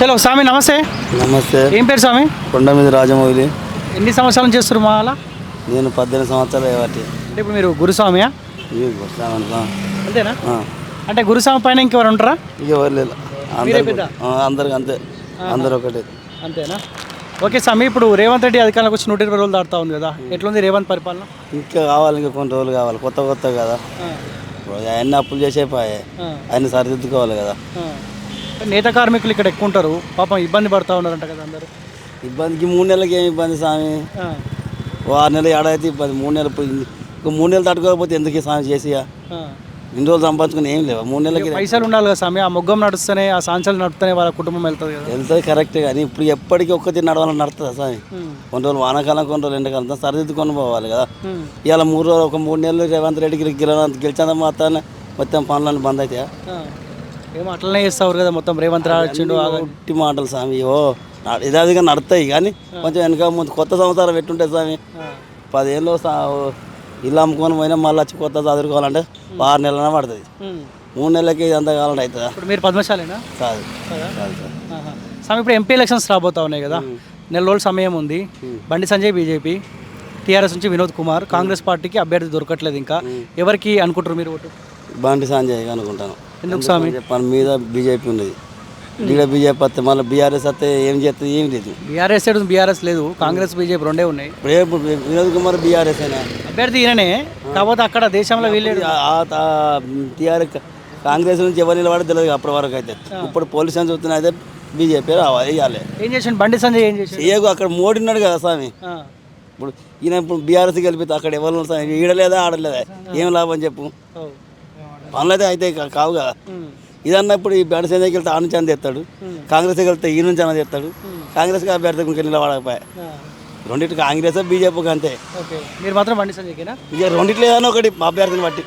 Hello స్వామి నమస్తే. నమస్తే. ఏం పేరు స్వామి? కొండ మీద రాజమౌళి. ఎన్ని సంవత్సరాలు చేస్తారు మా అలా? నేను 18 సంవత్సరాలు అయ్యేవాటి. అంటే ఇప్పుడు మీరు గురుస్వామియా? అంతేనా? అంటే గురుస్వామి పైన ఇంకెవరు ఉంటారా? ఇక ఎవరు లేదు, అందరికి అంతే, అందరు ఒకటే. అంతేనా? ఓకే స్వామి, ఇప్పుడు రేవంత్ రెడ్డి అధికారంలోకి వచ్చి 120 రోజులు దాటుతా ఉంది కదా, ఎట్లుంది రేవంత్ పరిపాలన? ఇంకా కావాలి, ఇంకా కొన్ని రోజులు కావాలి, కొత్త కదా. అవన్నీ అప్పులు చేసేపోయాయి, అన్ని సరిదిద్దుకోవాలి కదా. నేత కార్మికులు ఇక్కడ ఎక్కువ ఉంటారు, పాపం ఇబ్బంది పడుతూ ఉన్నారంట కదా అందరూ. ఇబ్బందికి 3 నెలలకి ఏమి ఇబ్బంది స్వామి? 6 నెలలు ఏడాది ఇబ్బంది, 3 నెలలు పోయింది. ఇంకో 3 నెలలు తట్టుకోకపోతే ఎందుకు స్వామి చేసియా? ఇన్ని రోజులు సంపాదించుకుని ఏం లేవు, 3 నెలలకి పైసలు ఉండాలి కదా స్వామి. ఆ మొగ్గం నడుస్తూనే, ఆ సాంచాలు నడుస్తూనే వాళ్ళ కుటుంబం వెళ్తుంది కదా. వెళ్తుంది కరెక్ట్, కానీ ఇప్పుడు ఎప్పటికీ ఒక్కటి నడవాలని నడుతుందా స్వామి? కొన్ని రోజులు వానాకాలం, కొన్ని రోజులు ఎండాకాలం సరిదిద్దుకొని పోవాలి కదా. ఇవాళ 3 రోజులు, ఒక 3 నెలలు రేవంత్ రెడ్డికి గెలిచాంత మాత్రాన్ని మొత్తం పనులన్నీ బంద్ అవుతాయా? ఏమో అట్లనే చేస్తారు కదా, మొత్తం రేవంత్ రాడు ఉట్టి మాటలు స్వామి. ఇదాదిగా నడుతాయి, కానీ కొంచెం వెనక ముందు కొత్త సంవత్సరం పెట్టుంటాయి స్వామి. 10 ఏళ్ళు ఇల్లు అమ్ముకొని పోయినా మళ్ళీ వచ్చి కొత్త చదువుకోవాలంటే 6 నెలలనే పడుతుంది. 3 నెలలకి ఇదంతా కావాలంటే అవుతుందా? ఇప్పుడు మీరు పద్మశాలేనా? కాదు స్వామి, ఇప్పుడు ఎంపీ ఎలక్షన్స్ రాబోతా ఉన్నాయి కదా, నెల రోజుల సమయం ఉంది. బండి సంజయ్ బీజేపీ, టీఆర్ఎస్ నుంచి వినోద్ కుమార్, కాంగ్రెస్ పార్టీకి అభ్యర్థి దొరకట్లేదు. ఇంకా ఎవరికి అనుకుంటారు మీరు ఓటు? బండి సంజయ్ అనుకుంటాను. ఎందుకు స్వామి? మన మీద బీజేపీ ఉన్నది, ఇక్కడ బీజేపీ వస్తే మళ్ళీ బీఆర్ఎస్ వస్తే ఏం చేస్తుంది? ఏం లేదు. బీఆర్ఎస్ లేదు, కాంగ్రెస్ బీజేపీ రెండే ఉన్నాయి. ఇప్పుడు వినోద్ కుమార్ బీఆర్ఎస్ అయినా అభ్యర్థి ఈయననే, కాకపోతే అక్కడ దేశంలో వీళ్ళేడు. టీఆర్ఎస్ కాంగ్రెస్ నుంచి ఎవరు నిలబడి తెలియదు అప్పటి వరకు అయితే. ఇప్పుడు పోలీసు అని చూస్తున్నా అయితే బీజేపీ రావాలి, ఇవ్వాలి. ఏం చేసిండు బండి సంజయ్? ఏం చేసి అక్కడ మోడీ ఉన్నాడు కదా స్వామి. ఇప్పుడు ఈయన ఇప్పుడు బీఆర్ఎస్ గెలిపితే అక్కడ ఎవరు ఈడలేదా ఆడలేదా, ఏం లాభం చెప్పు? పనులు అయితే కావు కదా. ఇదన్నా ఇప్పుడు ఈ బండి సంజయ్కి వెళ్తే ఆ నుంచి అని తెస్తాడు, కాంగ్రెస్కి వెళ్తే ఈ నుంచి అని తెస్తాడు. కాంగ్రెస్కి అభ్యర్థి ఇంకా నిలబడకపోయా. రెండింటికి కాంగ్రెస్ బీజేపీకి అంతే. మీరు మాత్రం బండి సంజయ్కేనా? ఇక రెండిట్లో ఏదైనా ఒకటి అభ్యర్థిని బట్టి.